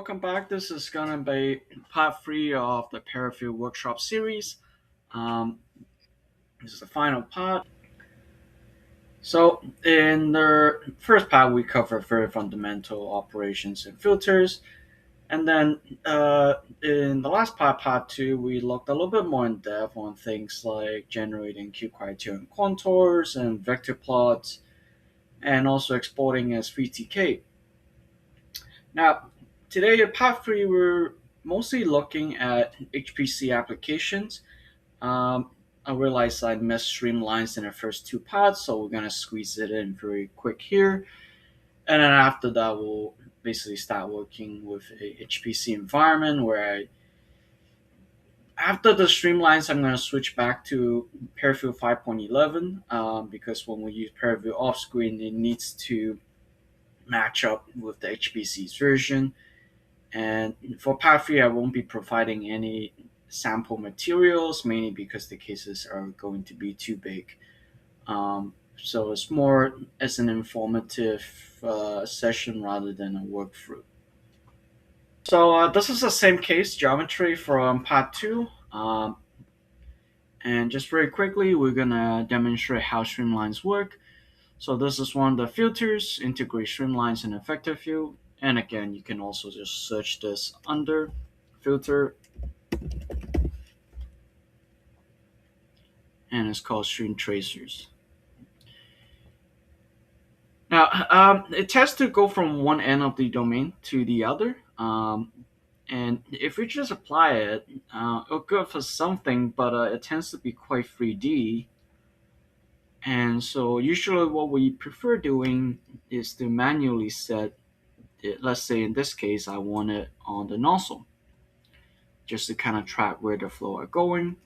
Welcome back. This is gonna be part three of the ParaView workshop series. Um, this is the final part. So, in the first part, we cover very fundamental operations and filters, and then in the last part, part two, we looked a little bit more in depth on things like generating Q criterion contours and vector plots, and also exporting as 3TK. Now, today in part three, we're mostly looking at HPC applications. Um, I realized I missed Streamlines in the first two parts, so we're gonna squeeze it in very quick here. And then after that, we'll basically start working with a HPC environment where after the Streamlines, I'm gonna switch back to ParaView 5.11 because when we use ParaView off screen, it needs to match up with the HPC's version. And for part three, I won't be providing any sample materials, mainly because the cases are going to be too big. So it's more as an informative session rather than a workthrough. So this is the same case geometry from part two. And just very quickly, we're gonna demonstrate how streamlines work. So this is one of the filters, integrate streamlines in effective view. And again, you can also just search this under filter, and it's called stream tracers. Now, it tends to go from one end of the domain to the other. And if we just apply it, it'll go for something, but it tends to be quite 3D. And so usually what we prefer doing is to manually set it. Let's say in this case, I want it on the nozzle, just to kind of track where the flow are going.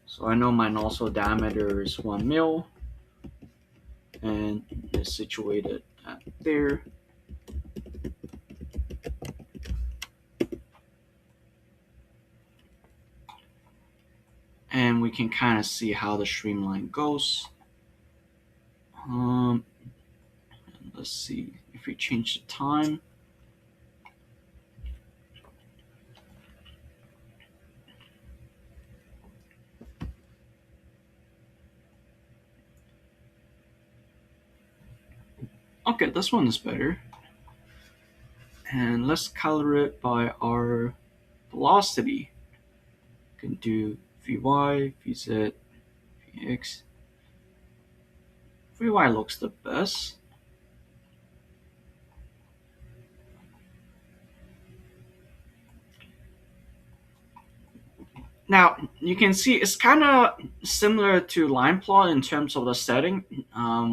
So I know my nozzle diameter is 1 mil, and it's situated at there. And we can kind of see how the streamline goes. Let's see if we change the time. Okay, this one is better. And let's color it by our velocity. We can do Vy, Vz, Vx. Vy looks the best. Now, you can see it's kind of similar to line plot in terms of the setting.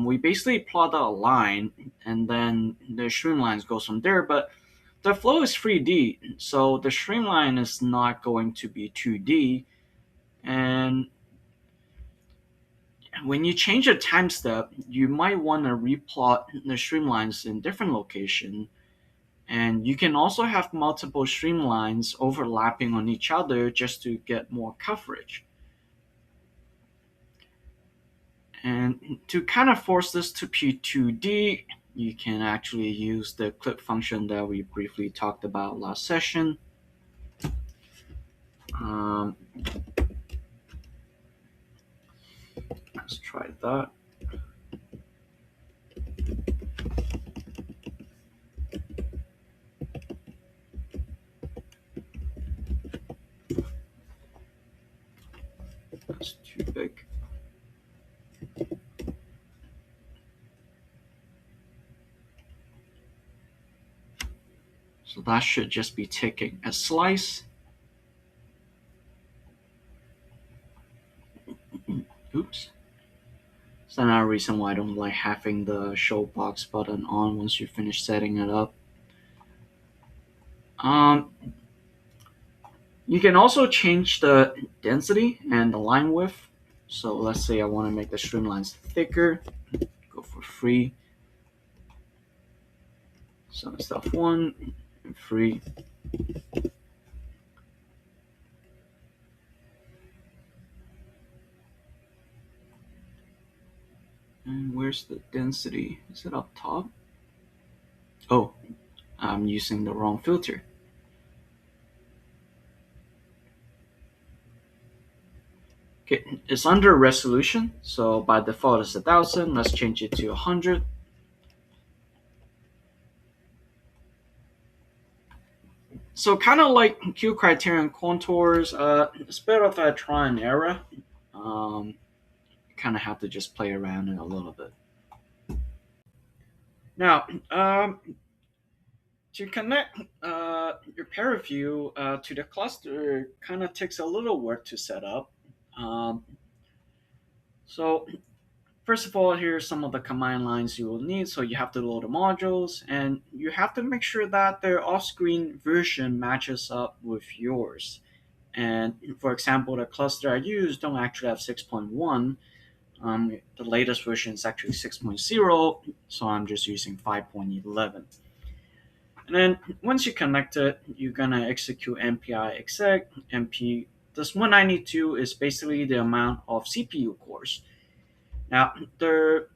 We basically plot out a line, and then the streamlines goes from there, but the flow is 3D, so the streamline is not going to be 2D. And when you change a time step, you might want to replot the streamlines in different location. And you can also have multiple streamlines overlapping on each other just to get more coverage. And to kind of force this to be 2D, you can actually use the clip function that we briefly talked about last session. Um, let's try that. That's too big. So that should just be taking a slice. Oops. That's another reason why I don't like having the show box button on once you finish setting it up. You can also change the density and the line width. So let's say I want to make the streamlines thicker. Go for 3. So instead of 1 and 3. And where's the density? Is it up top? Oh, I'm using the wrong filter. Okay, it's under resolution, so by default it's 1000. Let's change it to 100. So kind of like Q criterion contours, it's a bit of a try and error. Um, kind of have to just play around it a little bit. Now, to connect your ParaView to the cluster, kind of takes a little work to set up. Um, so first of all, here's some of the command lines you will need. So you have to load the modules, and you have to make sure that their off-screen version matches up with yours. And for example, the cluster I use don't actually have 6.1. The latest version is actually 6.0, so I'm just using 5.11. And then once you connect it, you're gonna execute npi exec np. This 192 is basically the amount of CPU cores. Now the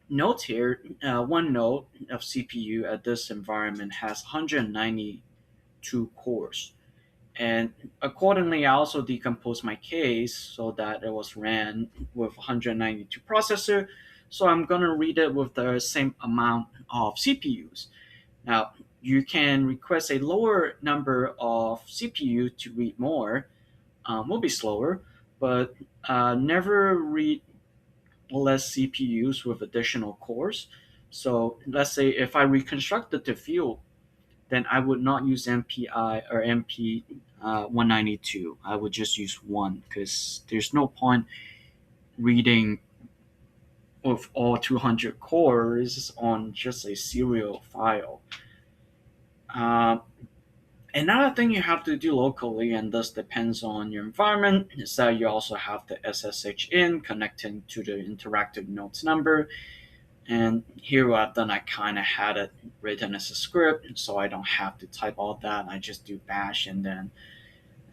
note here, one node of CPU at this environment has 192 cores. And accordingly, I also decomposed my case so that it was ran with 192 processor. So I'm gonna read it with the same amount of CPUs. Now, you can request a lower number of CPU to read more. Will be slower, but never read less CPUs with additional cores. So let's say if I reconstructed the field, then I would not use MPI or MP 192. I would just use one because there's no point reading with all 200 cores on just a serial file. Uh, Another thing you have to do locally, and this depends on your environment, is that you also have the SSH in connecting to the interactive nodes number. And here what I've done, I kind of had it written as a script, so I don't have to type all that. I just do bash and then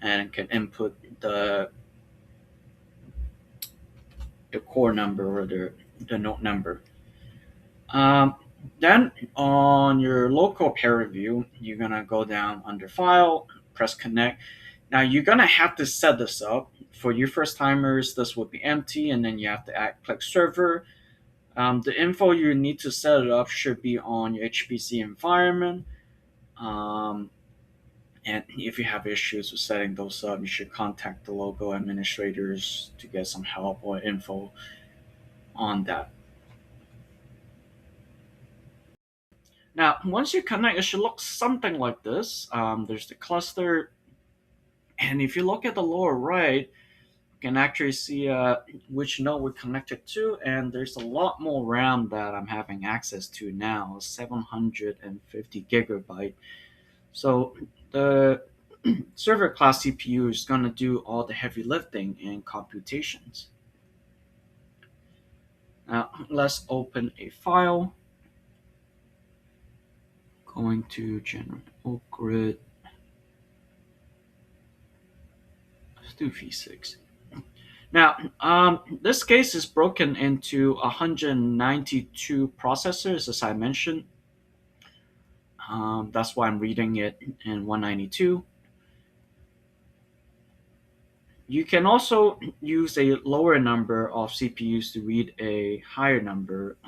and can input the core number or the node number. Um, then on your local ParaView, you're gonna go down under File, press Connect. Now you're gonna have to set this up. For you first timers, this would be empty, and then you have to click Server. The info you need to set it up should be on your HPC environment. Um, and if you have issues with setting those up, you should contact the local administrators to get some help or info on that. Now, once you connect, it should look something like this. There's the cluster, and if you look at the lower right, you can actually see which node we're connected to, and there's a lot more RAM that I'm having access to now, 750 gigabyte. So the server class CPU is going to do all the heavy lifting and computations. Now let's open a file. Going to generate old grid. Let's do v6. Now, this case is broken into 192 processors, as I mentioned. That's why I'm reading it in 192. You can also use a lower number of CPUs to read a higher number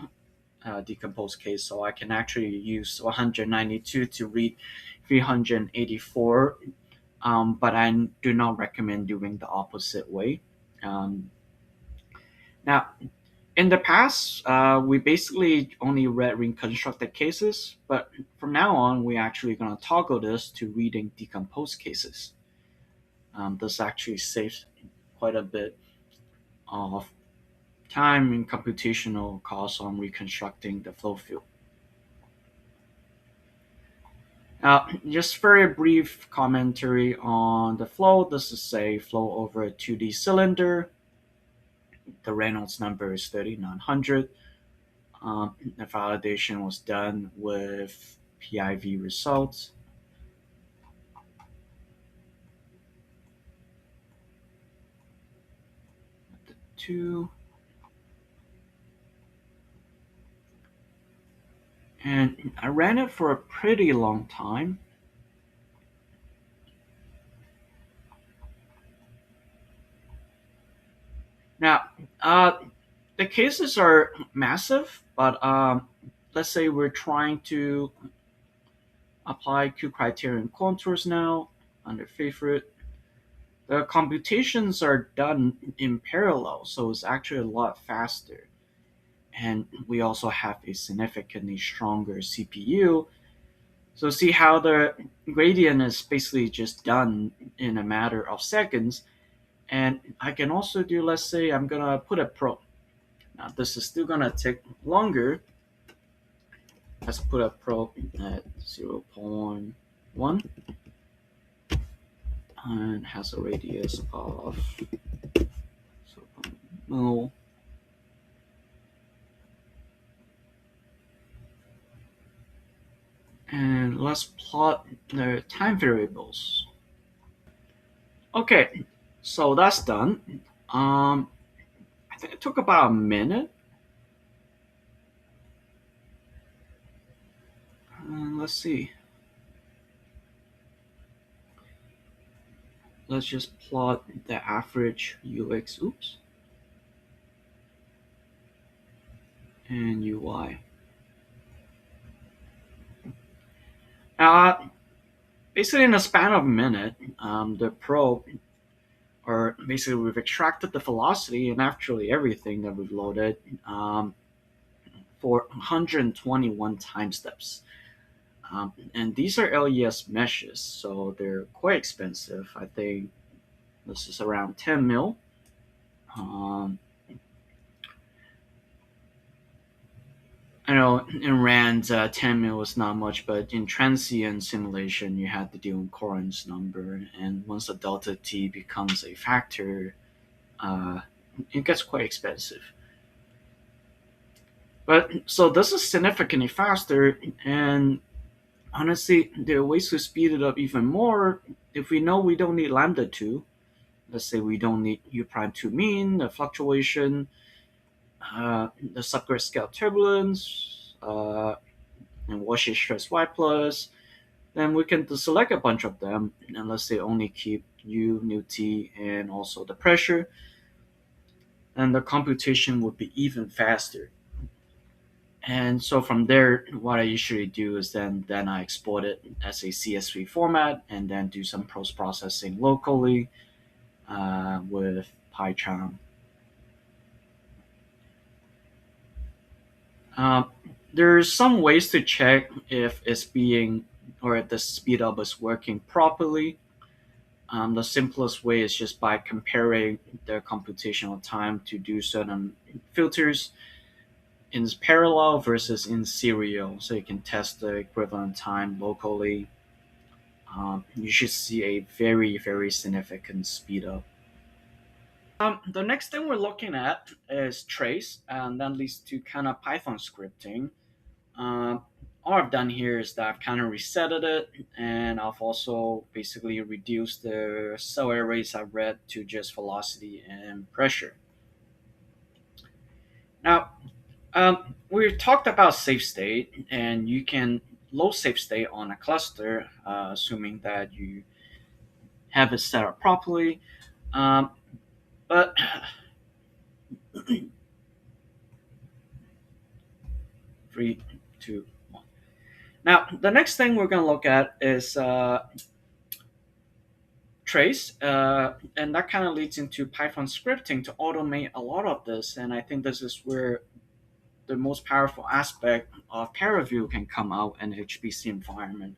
decomposed case. So I can actually use 192 to read 384, but I do not recommend doing the opposite way. Um, Now, in the past, we basically only read reconstructed cases, but from now on, we're actually going to toggle this to reading decomposed cases. This actually saves quite a bit of time and computational costs on reconstructing the flow field. Now, just very brief commentary on the flow. This is a flow over a 2D cylinder. The Reynolds number is 3900. The validation was done with PIV results. Two. And I ran it for a pretty long time. Now, the cases are massive, but let's say we're trying to apply Q criterion contours now under favorite. The computations are done in parallel, so it's actually a lot faster. And we also have a significantly stronger CPU. So see how the gradient is basically just done in a matter of seconds. And I can also do, let's say I'm gonna put a probe. Now this is still gonna take longer. Let's put a probe at zero point 0.1 and has a radius of 0.0. And let's plot the time variables. Okay, so that's done. I think it took about a minute. Let's see. Let's just plot the average UX, oops, and UI. Uh, Basically, in a span of a minute, the probe, or basically we've extracted the velocity and actually everything that we've loaded for 121 time steps. And these are LES meshes, so they're quite expensive. I think this is around 10 mil. Um, I know in RAND, 10 mil is not much, but in transient simulation, you have to deal with Corin's number, and once the delta t becomes a factor, uh, it gets quite expensive. But so this is significantly faster, and honestly, there are ways to speed it up even more. If we know we don't need lambda 2, let's say we don't need u prime 2 mean, the fluctuation, the subgrid scale turbulence, and Washy stress y plus, then we can select a bunch of them, and let's say only keep u, nu t, and also the pressure, and the computation would be even faster. And so from there, what I usually do is then I export it as a CSV format, and then do some post processing locally with PyCharm. Um, there's some ways to check if it's being or if the speed up is working properly. The simplest way is just by comparing the computational time to do certain filters in parallel versus in serial, so you can test the equivalent time locally. You should see a very significant speed up. The next thing we're looking at is trace, and that leads to kind of Python scripting. Um, all I've done here is that I've kind of resetted it, and I've also basically reduced the cell arrays I've read to just velocity and pressure. Now, we talked about safe state, and you can load safe state on a cluster, assuming that you have it set up properly. Um, but 3, 2, 1. Now, the next thing we're going to look at is trace, and that kind of leads into Python scripting to automate a lot of this. And I think this is where the most powerful aspect of ParaView can come out in HPC environment.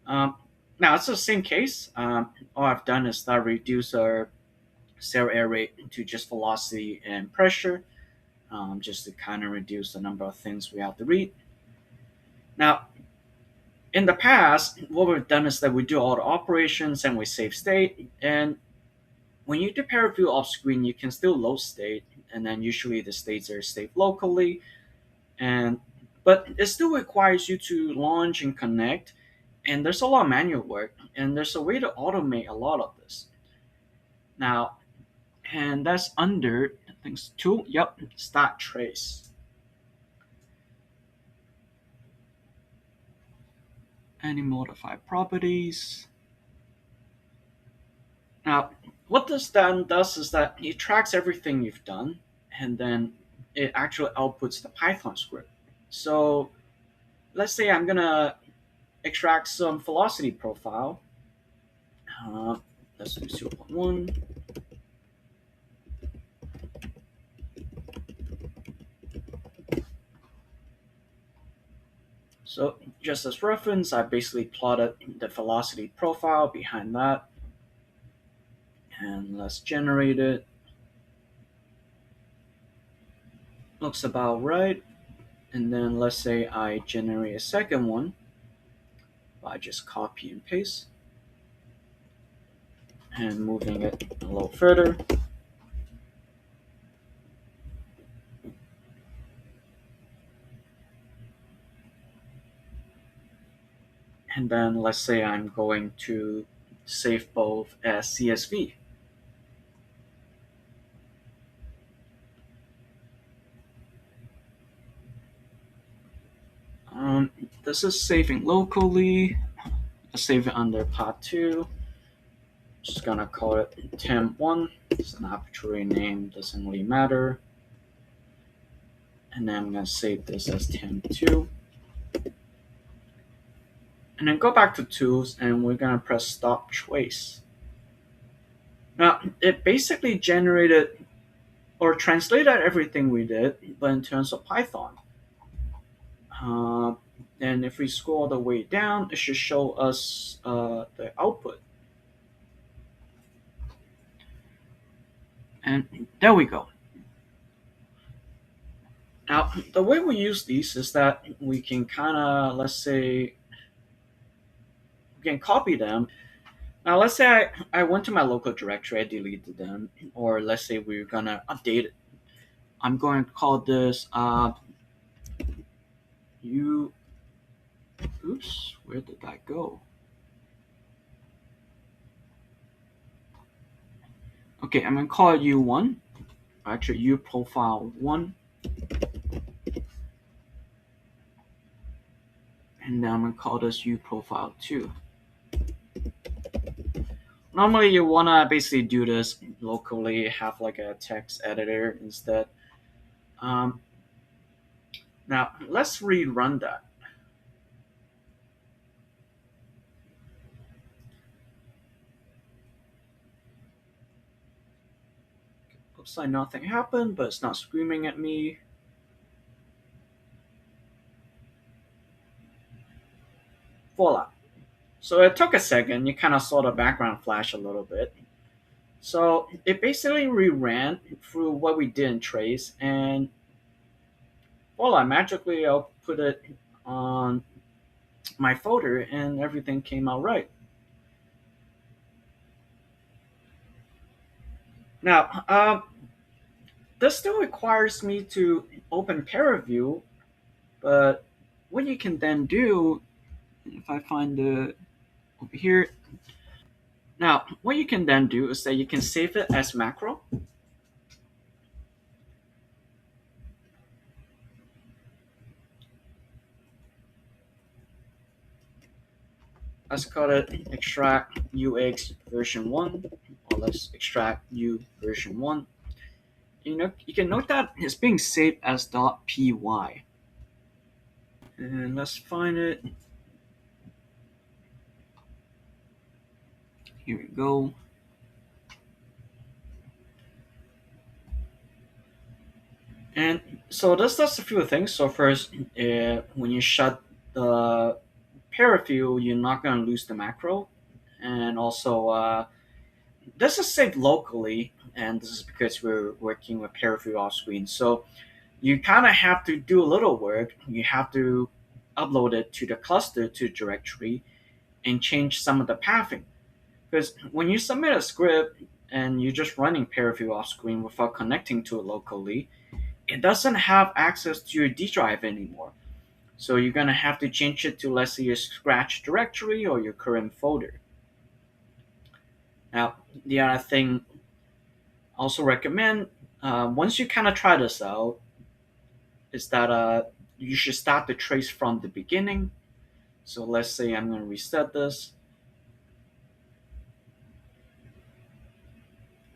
Um, Now it's the same case. All I've done is that reduce our cell array to just velocity and pressure, just to kind of reduce the number of things we have to read. Now, in the past, what we've done is that we do all the operations and we save state. And when you do ParaView off screen, you can still load state, and then usually the states are saved locally. And but it still requires you to launch and connect, and there's a lot of manual work, and there's a way to automate a lot of this. Now, and that's under things tool. Yep, start trace. Any modified properties. Now, what this then does is that it tracks everything you've done, and then it actually outputs the Python script. So let's say I'm gonna extract some velocity profile. Uh, let's do 0.1. So just as reference, I basically plotted the velocity profile behind that. And let's generate it. Looks about right. And then let's say I generate a second one by just copy and paste and moving it a little further. And then let's say I'm going to save both as CSV. This is saving locally. Let's save it under part 2. Just gonna call it temp1. It's an arbitrary name, doesn't really matter. And then I'm gonna save this as temp2. And then go back to tools and we're gonna press stop trace. Now it basically generated or translated everything we did, but in terms of Python. Uh, and if we scroll all the way down, it should show us the output. And there we go. Now, the way we use these is that we can kind of, let's say, we can copy them. Now, let's say I went to my local directory, I deleted them, or let's say we're going to update it. I'm going to call this oops, where did that go? Okay, I'm going to call it U1, actually U profile 1. And then I'm going to call this U profile 2. Normally you want to basically do this locally, have like a text editor instead. Um, Now let's rerun that. Looks like nothing happened, but it's not screaming at me. Voila. So it took a second. You kind of saw the background flash a little bit. So it basically reran through what we did in trace, and voila, magically I'll put it on my folder, and everything came out right. Now, this still requires me to open ParaView, but what you can then do, if I find the over here, now what you can then do is that you can save it as macro. Let's call it extract UX version 1, or let's extract U version 1. You can note that it's being saved as .py. And let's find it. Here we go. And so this does a few things. So first, when you shut the ParaView, you're not going to lose the macro. And also, this is saved locally, and this is because we're working with ParaView-offscreen. So you kind of have to do a little work. You have to upload it to the cluster, to the directory, and change some of the pathing. Because when you submit a script and you're just running ParaView-offscreen without connecting to it locally, it doesn't have access to your D drive anymore. So you're going to have to change it to, let's say, your Scratch directory or your current folder. Now, the other thing I also recommend, once you kind of try this out, is that you should start the trace from the beginning. So let's say I'm going to reset this.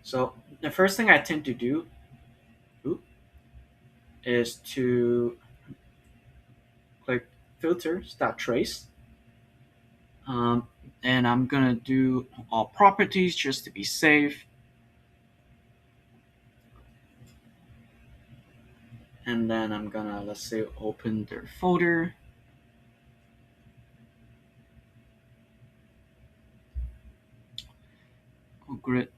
So the first thing I tend to do is to click filter, start trace. Um, and I'm gonna do all properties just to be safe. And then I'm gonna, let's say, open their folder. Oh, great.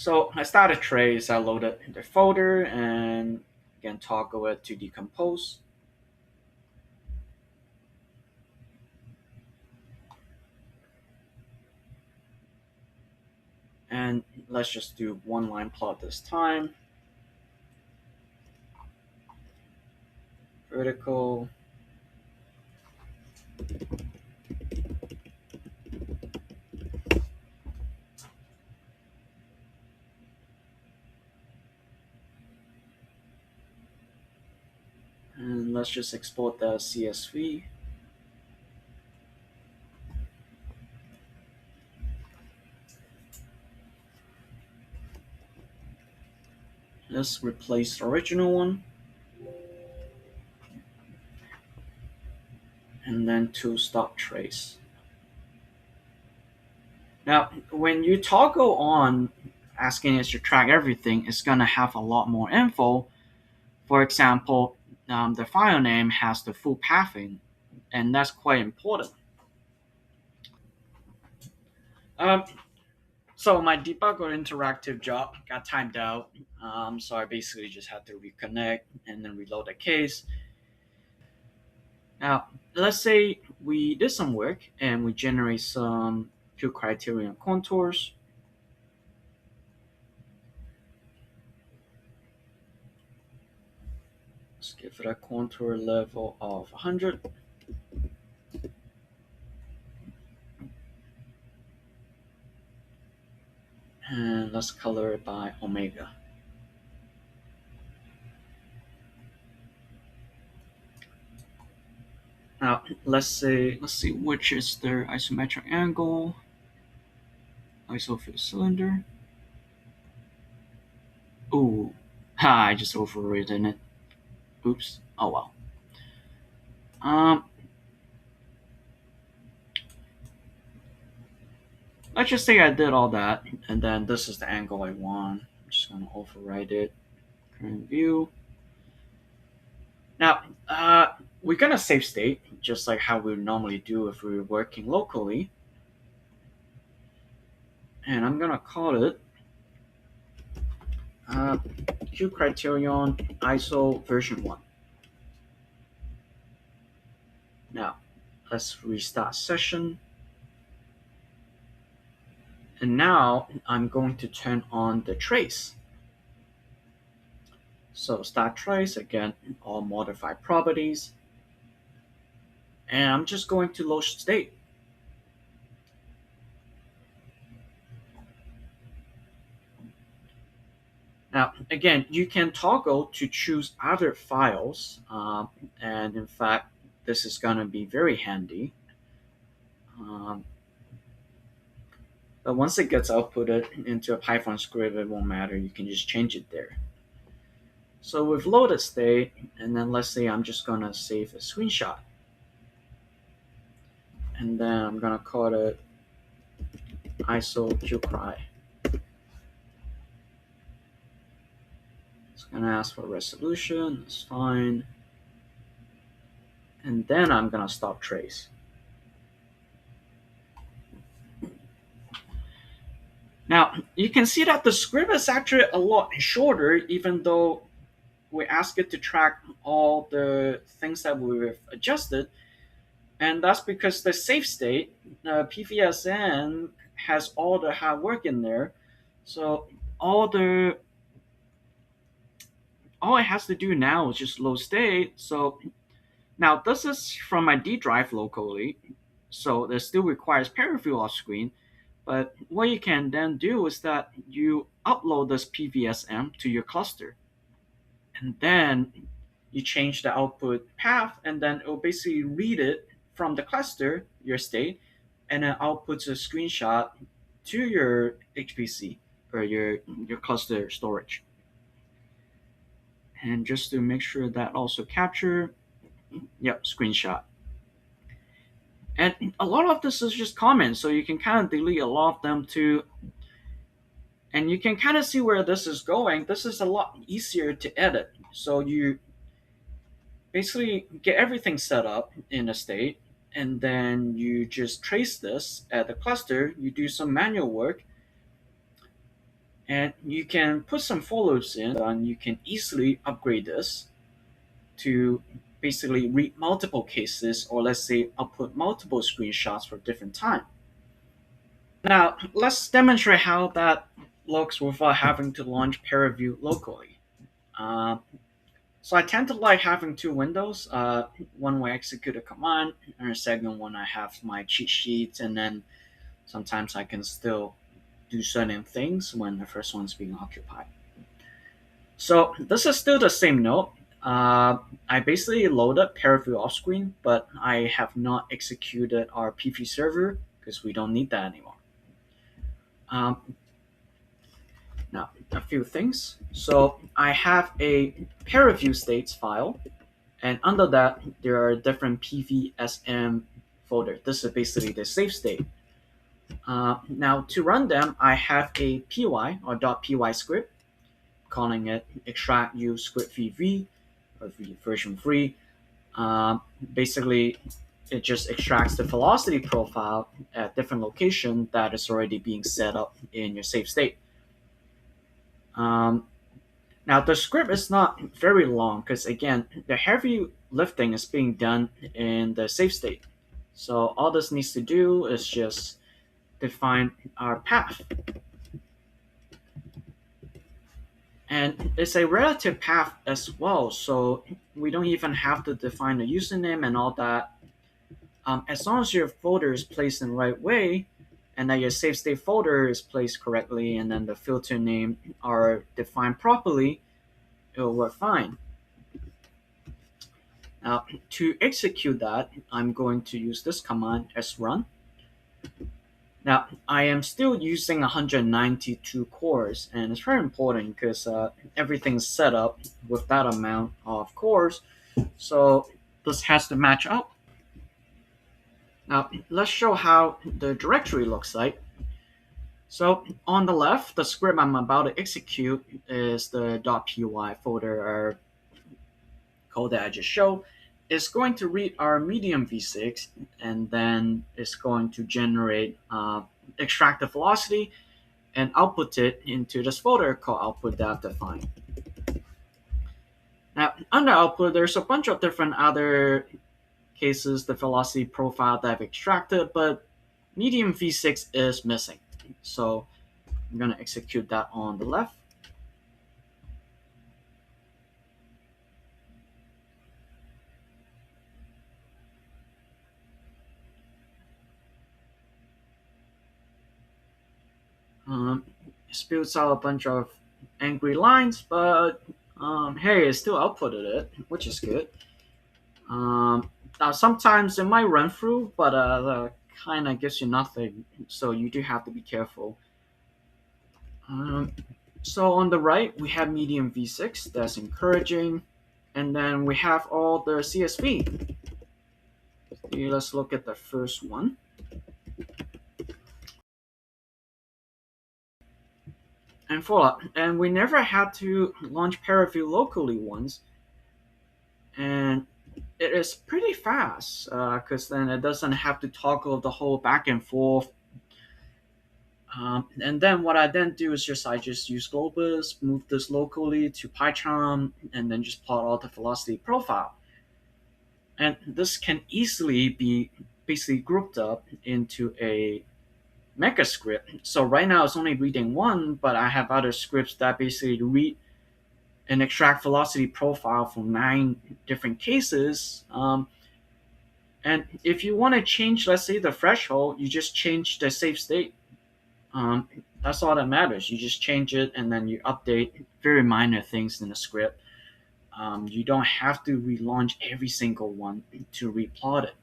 So I started trace, I loaded the folder and again toggle it to decompose. And let's just do one line plot this time. Vertical. And let's just export the CSV. Let's replace the original one. And then to stop trace. Now, when you toggle on asking it to track everything, it's going to have a lot more info. For example, the file name has the full pathing, and that's quite important. Um, so my debugger interactive job got timed out, so I basically just had to reconnect and then reload the case. Now, let's say we did some work and we generate some Q criterion contours. Let's give it a contour level of 100. And let's color it by omega. Now let's see which is their isometric angle, iso for the cylinder. Ooh, I just overridden it. Oops. Oh well. Um, let's just say I did all that, and then this is the angle I want. I'm just gonna override it. Current view. Now, we're gonna save state just like how we would normally do if we were working locally, and I'm gonna call it Q criterion ISO version 1. Now, let's restart session. And now I'm going to turn on the trace. So start trace, again, all modified properties. And I'm just going to load state. Now, again, you can toggle to choose other files. And in fact, this is going to be very handy. But once it gets outputted into a Python script, it won't matter. You can just change it there. So we've loaded state, and then let's say I'm just going to save a screenshot. And then I'm going to call it ISO qcry. It's going to ask for resolution. That's fine. And then I'm going to stop trace. Now, you can see that the script is actually a lot shorter, even though we ask it to track all the things that we've adjusted. And that's because the save state, pvsm, has all the hard work in there. So all it has to do now is just load state. So now this is from my D drive locally, so it still requires ParaView-offscreen, But what you can then do is that you upload this pvsm to your cluster, and then you change the output path, and then it will basically read it from the cluster, your state, and then outputs a screenshot to your HPC or your cluster storage. And just to make sure that also capture, yep, screenshot. And a lot of this is just comments, so you can kind of delete a lot of them too. And you can kind of see where this is going. This is a lot easier to edit. So you basically get everything set up in a state, and then you just trace this at the cluster. You do some manual work, and you can put some for loops in, and you can easily upgrade this to basically read multiple cases, or let's say output multiple screenshots for different time. Now let's demonstrate how that looks without having to launch ParaView locally. Uh, so I tend to like having two windows. One where I execute a command, and a second one I have my cheat sheets, and then sometimes I can still do certain things when the first one's being occupied. So this is still the same node. I basically loaded ParaView-offscreen, but I have not executed our PV server because we don't need that anymore. Um, Now, a few things. So I have a ParaView states file, and under that there are different pvsm folder. This is basically the safe state. Now to run them, I have a py or .py script, calling it extract use script vv or version 3. Basically, it just extracts the velocity profile at different location that is already being set up in your safe state. Um, Now the script is not very long because again the heavy lifting is being done in the safe state. So all this needs to do is just define our path. And it's a relative path as well, so we don't even have to define a username and all that. As long as your folder is placed in the right way, and that your safe state folder is placed correctly, and then the filter name are defined properly, it will work fine. Now, to execute that, I'm going to use this command srun. Now, I am still using 192 cores, and it's very important because everything's set up with that amount of cores, so this has to match up. Now, let's show how the directory looks like. So on the left, the script I'm about to execute is the .py folder or code that I just showed. It's going to read our medium v6, and then it's going to generate extract the velocity and output it into this folder called output.define. Now under output, there's a bunch of different other cases, the velocity profile that I've extracted, but medium v6 is missing. So I'm going to execute that on the left. It spills out a bunch of angry lines, but hey, it still outputted it, which is good. Now sometimes it might run through, but kind of gives you nothing, so you do have to be careful. So on the right, we have medium v6, that's encouraging, and then we have all the CSV. Let's look at the first one. And voila, and we never had to launch ParaView locally once, and it is pretty fast because then it doesn't have to toggle the whole back and forth. And then what I then do is I just use Globus, move this locally to PyCharm, and then just plot all the velocity profile. And this can easily be basically grouped up into a mega script. So right now it's only reading one, but I have other scripts that basically read and extract velocity profile from 9 different cases. And if you want to change, let's say, the threshold, you just change the safe state That's all that matters. You just change it and then you update very minor things in the script. You don't have to relaunch every single one to replot it.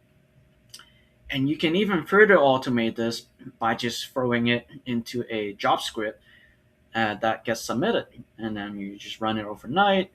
And you can even further automate this by just throwing it into a job script that gets submitted. And then you just run it overnight.